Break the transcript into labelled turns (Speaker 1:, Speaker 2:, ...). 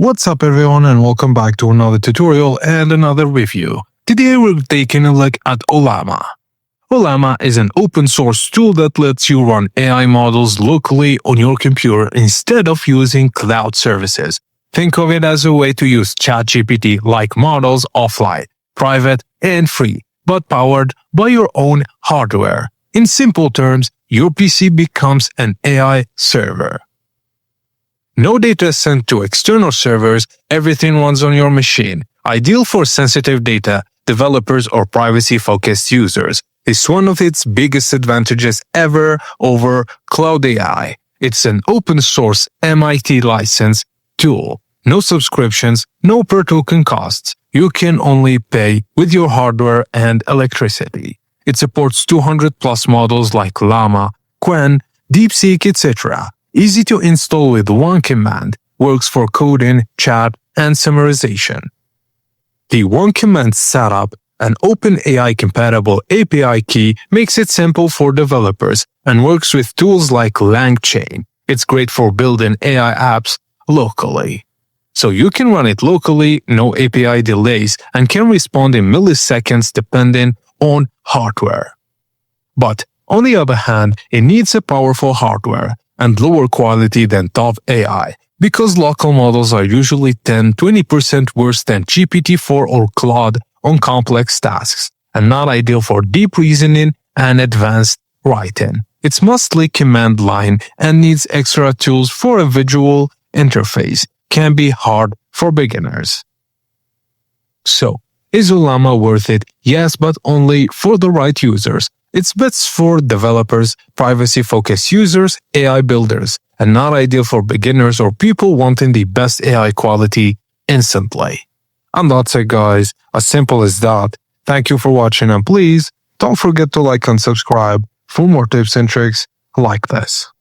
Speaker 1: What's up everyone and welcome back to another tutorial and another review. Today we're taking a look at Ollama. Ollama is an open source tool that lets you run AI models locally on your computer instead of using cloud services. Think of it as a way to use ChatGPT-like models offline, private and free, but powered by your own hardware. In simple terms, your PC becomes an AI server. No data is sent to external servers, everything runs on your machine. Ideal for sensitive data, developers or privacy-focused users. It's one of its biggest advantages ever over cloud AI. It's an open-source MIT licensed tool. No subscriptions, no per token costs. You can only pay with your hardware and electricity. It supports 200+ models like Llama, Qwen, DeepSeek, etc. Easy to install with one command, works for coding, chat, and summarization. The one command setup, an OpenAI-compatible API key, makes it simple for developers and works with tools like LangChain. It's great for building AI apps locally. So you can run it locally, no API delays, and can respond in milliseconds depending on hardware. But on the other hand, it needs a powerful hardware and lower quality than top AI, because local models are usually 10-20% worse than GPT-4 or Claude on complex tasks, and not ideal for deep reasoning and advanced writing. It's mostly command line and needs extra tools for a visual interface, can be hard for beginners. So, is Ollama worth it? Yes, but only for the right users. It's best for developers, privacy-focused users, AI builders, and not ideal for beginners or people wanting the best AI quality instantly. And that's it guys, as simple as that. Thank you for watching and please don't forget to like and subscribe for more tips and tricks like this.